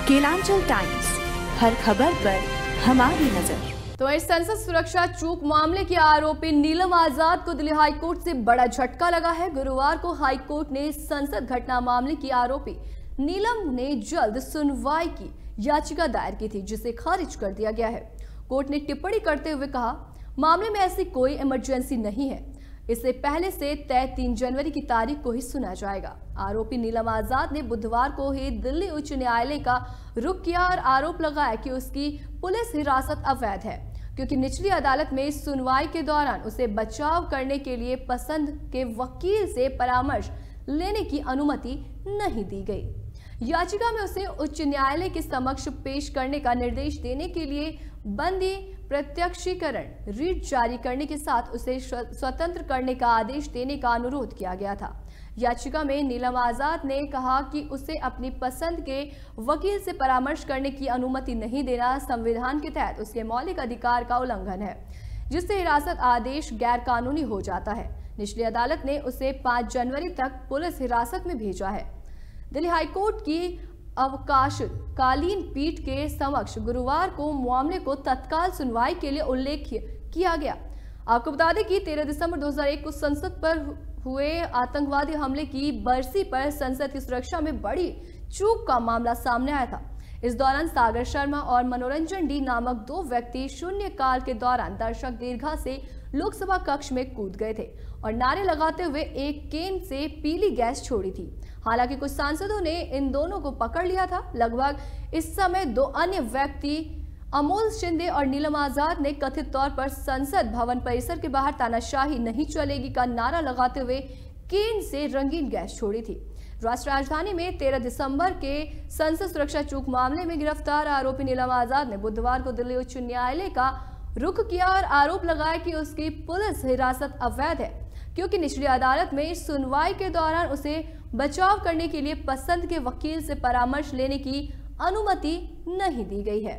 Kelanchal times, हर खबर पर हमारी नजर। तो इस संसद सुरक्षा चूक मामले के आरोपी नीलम आजाद को दिल्ली हाईकोर्ट से बड़ा झटका लगा है। गुरुवार को हाईकोर्ट ने संसद घटना मामले की आरोपी नीलम ने जल्द सुनवाई की याचिका दायर की थी, जिसे खारिज कर दिया गया है। कोर्ट ने टिप्पणी करते हुए कहा, मामले में ऐसी कोई इमरजेंसी नहीं है, इसे पहले से तय 3 जनवरी की तारीख को ही सुना जाएगा। आरोपी नीलम आजाद ने बुधवार को ही दिल्ली उच्च न्यायालय का रुख किया और आरोप लगाया कि उसकी पुलिस हिरासत अवैध है, क्योंकि निचली अदालत में सुनवाई के दौरान उसे बचाव करने के लिए पसंद के वकील से परामर्श लेने की अनुमति नहीं दी गई। याचिका में उसे उच्च न्यायालय के समक्ष पेश करने का निर्देश देने के लिए बंदी प्रत्यक्षीकरण रीट जारी करने के साथ उसे स्वतंत्र करने का आदेश देने का अनुरोध किया गया था। याचिका में नीलम आजाद ने कहा कि उसे अपनी पसंद के वकील से परामर्श करने की अनुमति नहीं देना संविधान के तहत उसके मौलिक अधिकार का उल्लंघन है, जिससे हिरासत आदेश गैर कानूनी हो जाता है। निचली अदालत ने उसे 5 जनवरी तक पुलिस हिरासत में भेजा है। दिल्ली हाईकोर्ट की अवकाशकालीन पीठ के समक्ष गुरुवार को मामले को तत्काल सुनवाई के लिए उल्लेख किया गया। आपको बता दें कि 13 दिसंबर 2001 को संसद पर हुए आतंकवादी हमले की बरसी पर संसद की सुरक्षा में बड़ी चूक का मामला सामने आया था। इस दौरान सागर शर्मा और मनोरंजन डी नामक 2 व्यक्ति शून्यकाल के दौरान दर्शक दीर्घा से लोकसभा कक्ष में कूद गए थे और नारे लगाते हुए एक केन से पीली गैस छोड़ी थी। हालांकि कुछ सांसदों ने इन दोनों को पकड़ लिया था। लगभग इस समय 2 अन्य व्यक्ति अमोल शिंदे और नीलम आजाद ने कथित तौर पर संसद भवन परिसर के बाहर तानाशाही नहीं चलेगी का नारा लगाते हुए केन से रंगीन गैस छोड़ी थी। राष्ट्रीय राजधानी में 13 दिसंबर के संसद सुरक्षा चूक मामले में गिरफ्तार आरोपी नीलम आजाद ने बुधवार को दिल्ली उच्च न्यायालय का रुख किया और आरोप लगाया कि उसकी पुलिस हिरासत अवैध है, क्योंकि निचली अदालत में सुनवाई के दौरान उसे बचाव करने के लिए पसंद के वकील से परामर्श लेने की अनुमति नहीं दी गई है।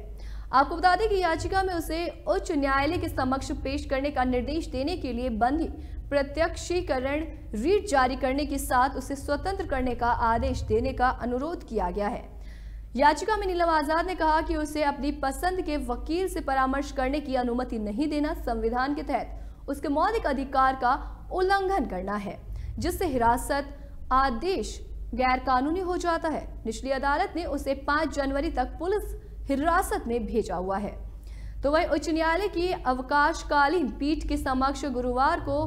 आपको बता दें कि याचिका में उसे उच्च न्यायालय के समक्ष पेश करने का निर्देश देने के लिए बंदी प्रत्यक्षीकरण रीट जारी करने के साथ उसे स्वतंत्र करने का आदेश देने का अनुरोध किया गया है। याचिका में नीलम आजाद ने कहा कि उसे अपनी पसंद के वकील से परामर्श करने की अनुमति नहीं देना संविधान के तहत उसके मौलिक अधिकार का उल्लंघन करना है, जिससे हिरासत आदेश गैर कानूनी हो जाता है। निचली अदालत ने उसे 5 जनवरी तक पुलिस हिरासत में भेजा हुआ है। तो वहीं उच्च न्यायालय की अवकाशकालीन पीठ के समक्ष गुरुवार को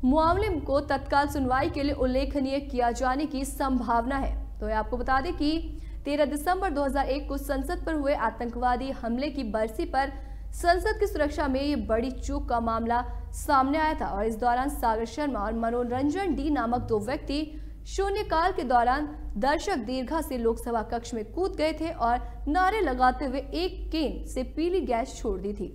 मामले को तत्काल सुनवाई के लिए उल्लेखनीय किया जाने की संभावना है। तो आपको बता दें कि 13 दिसंबर 2001 को संसद पर हुए आतंकवादी हमले की बरसी पर संसद की सुरक्षा में ये बड़ी चूक का मामला सामने आया था और इस दौरान सागर शर्मा और मनोरंजन डी नामक 2 व्यक्ति शून्यकाल के दौरान दर्शक दीर्घा से लोकसभा कक्ष में कूद गए थे और नारे लगाते हुए एक केन से पीली गैस छोड़ दी थी।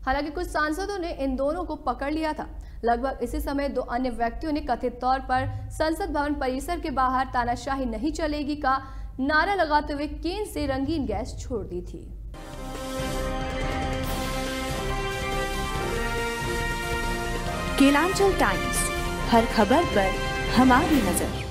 हालांकि कुछ सांसदों ने इन दोनों को पकड़ लिया था। लगभग इसी समय 2 अन्य व्यक्तियों ने कथित तौर पर संसद भवन परिसर के बाहर तानाशाही नहीं चलेगी का नारा लगाते हुए केन से रंगीन गैस छोड़ दी थी। केलांचल टाइम्स, हर खबर पर हमारी नजर।